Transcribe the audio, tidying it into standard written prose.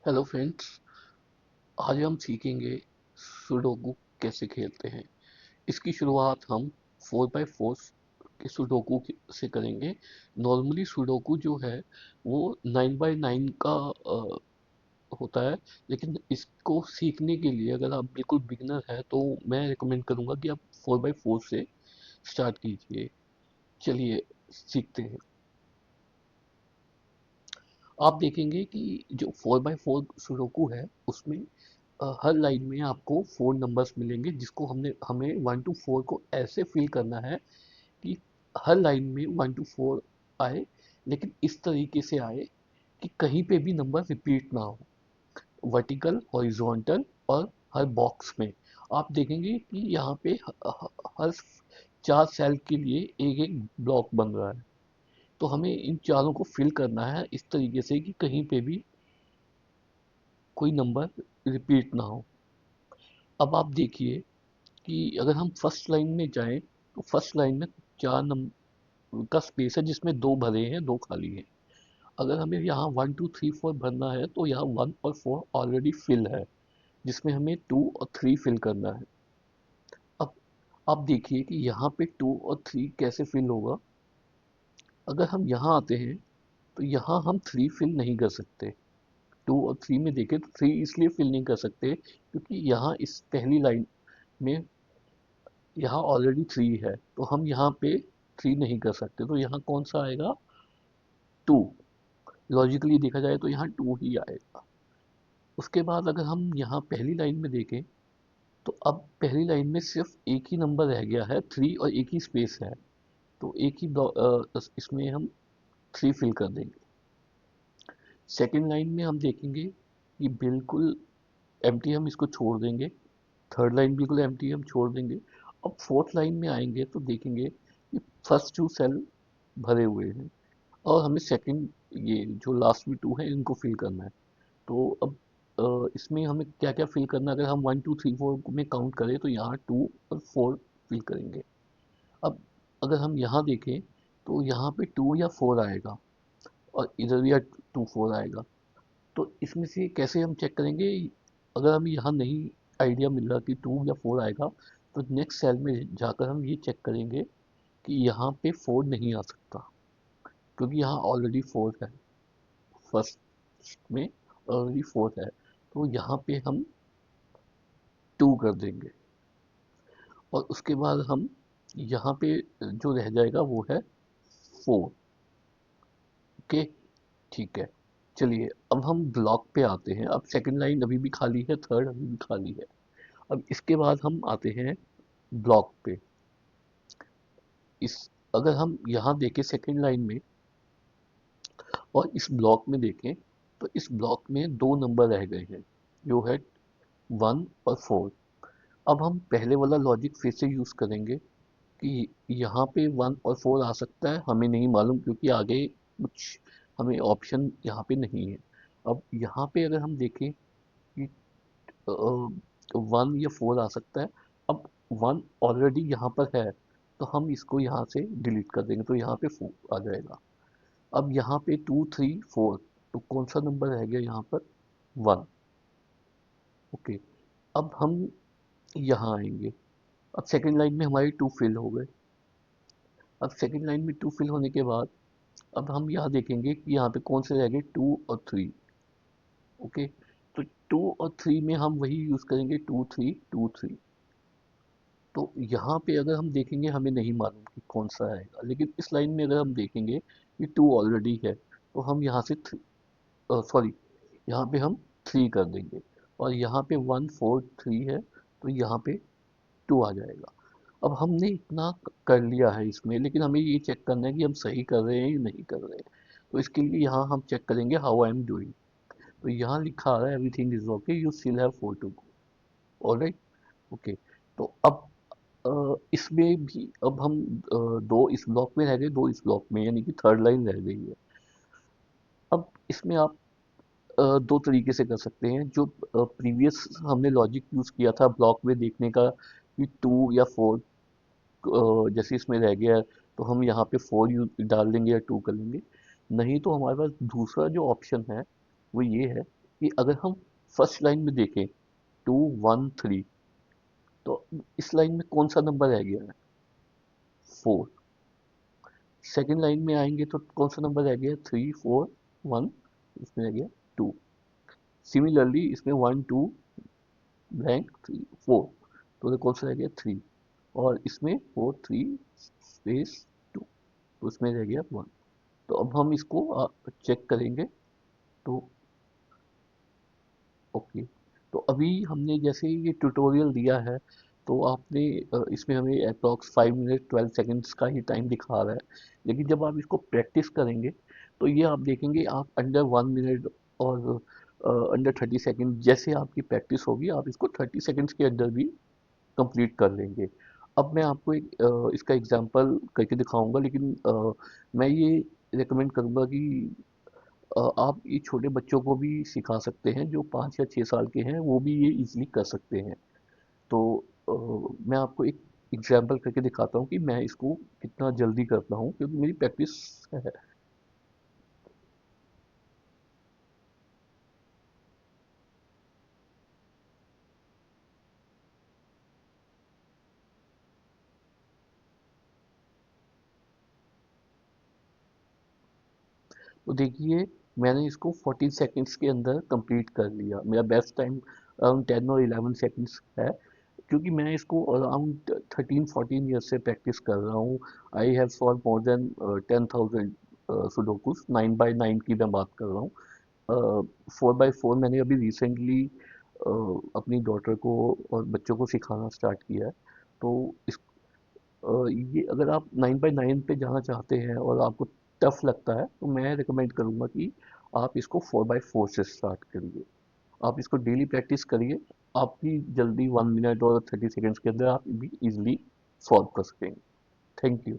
Hello friends. आज हम सीखेंगे सुडोकू कैसे खेलते हैं। इसकी शुरुआत हम 4x4 के सुडोकू से करेंगे। नॉर्मली सुडोकू जो है वो 9x9 का होता है, लेकिन इसको सीखने के लिए अगर आप बिल्कुल बिगिनर है तो मैं रिकमेंड करूंगा कि आप 4x4 से स्टार्ट कीजिए। चलिए सीखते हैं। आप देखेंगे कि जो 4x4 सुडोकू है उसमें हर लाइन में आपको 4 नंबर्स मिलेंगे, जिसको हमें 1 to 4 को ऐसे फिल करना है कि हर लाइन में 1 to 4 आए, लेकिन इस तरीके से आए कि कहीं पे भी नंबर रिपीट ना हो। वर्टिकल, हॉरिजॉन्टल और हर बॉक्स में आप देखेंगे कि यहाँ पे हर 4 सेल के लिए एक एक ब्लॉक बन रहा है। तो हमें इन चारों को फिल करना है इस तरीके से कि कहीं पे भी कोई नंबर रिपीट ना हो। अब आप देखिए कि अगर हम फर्स्ट लाइन में जाएं तो फर्स्ट लाइन में 4 नंबर का स्पेस है, जिसमें 2 भरे हैं, 2 खाली हैं। अगर हमें यहाँ 1 2 3 4 भरना है तो यहाँ 1 और 4 ऑलरेडी फिल है, जिसमें हमें 2 और 3 फिल करना है। अब आप देखिए कि यहाँ पे 2 और 3 कैसे फिल होगा। अगर हम यहाँ आते हैं तो यहाँ हम 3 फिल नहीं कर सकते। 2 और 3 में देखें तो 3 इसलिए फिल नहीं कर सकते क्योंकि यहाँ इस पहली लाइन में यहाँ ऑलरेडी 3 है, तो हम यहाँ पे 3 नहीं कर सकते। तो यहाँ कौन सा आएगा? 2। लॉजिकली देखा जाए तो यहाँ 2 ही आएगा। उसके बाद अगर हम यहाँ पहली लाइन में देखें तो अब पहली लाइन में सिर्फ एक ही नंबर रह गया है, 3, और एक ही स्पेस है। तो एक ही इसमें हम 3 फिल कर देंगे। सेकेंड लाइन में हम देखेंगे कि बिल्कुल एम्प्टी हम इसको छोड़ देंगे। थर्ड लाइन बिल्कुल एम्प्टी हम छोड़ देंगे। अब फोर्थ लाइन में आएंगे तो देखेंगे कि फर्स्ट 2 सेल भरे हुए हैं और हमें सेकंड, ये जो लास्ट में 2 है, इनको फिल करना है। तो अब इसमें हमें क्या क्या फिल करना है? अगर हम 1 2 3 4 में काउंट करें तो यहाँ 2 और 4 फिल करेंगे। अब अगर हम यहाँ देखें तो यहाँ पे 2 या 4 आएगा और इधर भी 2 4 आएगा। तो इसमें से कैसे हम चेक करेंगे? अगर हमें यहाँ नहीं आइडिया मिल रहा कि 2 या 4 आएगा तो नेक्स्ट सेल में जाकर हम ये चेक करेंगे कि यहाँ पे 4 नहीं आ सकता, क्योंकि यहाँ ऑलरेडी 4 है। फर्स्ट में ऑलरेडी 4 है, तो यहाँ पे हम 2 कर देंगे। और उसके बाद हम यहाँ पे जो रह जाएगा वो है 4। ओके, ठीक है। चलिए अब हम ब्लॉक पे आते हैं। अब सेकंड लाइन अभी भी खाली है, थर्ड अभी भी खाली है। अब इसके बाद हम आते हैं ब्लॉक पे। इस अगर हम यहाँ देखें सेकंड लाइन में और इस ब्लॉक में देखें तो इस ब्लॉक में 2 नंबर रह गए हैं, जो है 1 और 4। अब हम पहले वाला लॉजिक फिर से यूज करेंगे कि यहाँ पे 1 और 4 आ सकता है, हमें नहीं मालूम क्योंकि आगे कुछ हमें ऑप्शन यहाँ पे नहीं है। अब यहाँ पे अगर हम देखें कि 1 या 4 आ सकता है। अब 1 ऑलरेडी यहाँ पर है, तो हम इसको यहाँ से डिलीट कर देंगे, तो यहाँ पे 4 आ जाएगा। अब यहाँ पे 2 3 4, तो कौन सा नंबर रह गया यहाँ पर? 1। ओके, अब हम यहाँ आएंगे। अब सेकेंड लाइन में हमारी 2 फिल हो गए। अब सेकेंड लाइन में 2 फिल होने के बाद अब हम यहाँ देखेंगे कि यहाँ पे कौन से रह गए? 2 और 3। ओके, तो 2 और 3 में हम वही यूज करेंगे, 2 3 2 3। तो यहाँ पे अगर हम देखेंगे हमें नहीं मालूम कि कौन सा आएगा, लेकिन इस लाइन में अगर हम देखेंगे कि 2 ऑलरेडी है तो हम यहाँ से सॉरी, यहाँ पे हम 3 कर देंगे। और यहाँ पे 1 4 3 है, तो यहाँ पे 2 आ जाएगा। अब हमने इतना कर लिया है इसमें, लेकिन हमें ये चेक करना है कि हम सही कर रहे हैं या नहीं कर रहे हैं। तो इसके लिए यहाँ हम चेक करेंगे हाउ आई एम डूइंग। तो यहाँ लिखा आ रहा है everything is okay, you still have 4 to go. Alright, okay. तो अब इसमें भी अब हम 2 इस ब्लॉक में रह गए, 2 इस ब्लॉक में, यानी कि थर्ड लाइन रह गई है। अब इसमें आप 2 तरीके से कर सकते हैं। जो प्रीवियस हमने लॉजिक यूज किया था ब्लॉक में देखने का कि 2 या 4, जैसे इसमें रह गया है तो हम यहाँ पे 4 यूज डाल देंगे या 2 कर लेंगे। नहीं तो हमारे पास दूसरा जो ऑप्शन है वो ये है कि अगर हम फर्स्ट लाइन में देखें 2 1 3, तो इस लाइन में कौन सा नंबर रह गया है? 4। सेकेंड लाइन में आएंगे तो कौन सा नंबर रह गया? 3 4 1, इसमें रह गया 2। सिमिलरली इसमें 1 2 ब्लैंक 3 4, तो कौन सा रह गया? 3। और इसमें 4 3 स्पेस 2, तो इसमें रह गया 1। तो अब हम इसको चेक करेंगे। तो ओके, तो अभी हमने जैसे ये ट्यूटोरियल दिया है, तो आपने इसमें हमें अप्रॉक्स 5 मिनट 12 सेकेंड्स का ही टाइम दिखा रहा है, लेकिन जब आप इसको प्रैक्टिस करेंगे तो ये आप देखेंगे आप अंडर 1 मिनट और अंडर 30 सेकेंड, जैसे आपकी प्रैक्टिस होगी आप इसको 30 सेकेंड्स के अंदर भी कंप्लीट कर लेंगे। अब मैं आपको एक इसका एग्जांपल करके दिखाऊंगा, लेकिन मैं ये रिकमेंड करूंगा कि आप ये छोटे बच्चों को भी सिखा सकते हैं, जो 5 या 6 साल के हैं वो भी ये इजीली कर सकते हैं। तो मैं आपको एक एग्जांपल करके दिखाता हूँ कि मैं इसको कितना जल्दी करता हूँ, क्योंकि मेरी प्रैक्टिस है। तो देखिए, मैंने इसको 14 सेकेंड्स के अंदर कंप्लीट कर लिया। मेरा बेस्ट टाइम अराउंड 10 और 11 सेकेंड्स है, क्योंकि मैं इसको अराउंड 13 14 ईयर से प्रैक्टिस कर रहा हूँ। I have solve more than 10,000 सुडोकुस। 9 by 9 की मैं बात कर रहा हूँ। 4 by 4 मैंने अभी रिसेंटली अपनी डॉटर को और बच्चों को सिखाना स्टार्ट किया है। तो इस ये अगर आप 9 by 9 पे जाना चाहते हैं और आपको टफ लगता है, तो मैं रिकमेंड करूंगा कि आप इसको 4 by 4 से स्टार्ट करिए। आप इसको डेली प्रैक्टिस करिए, आपकी जल्दी 1 मिनट और 30 सेकेंड्स के अंदर आप भी इजीली सॉल्व कर सकेंगे। Thank you.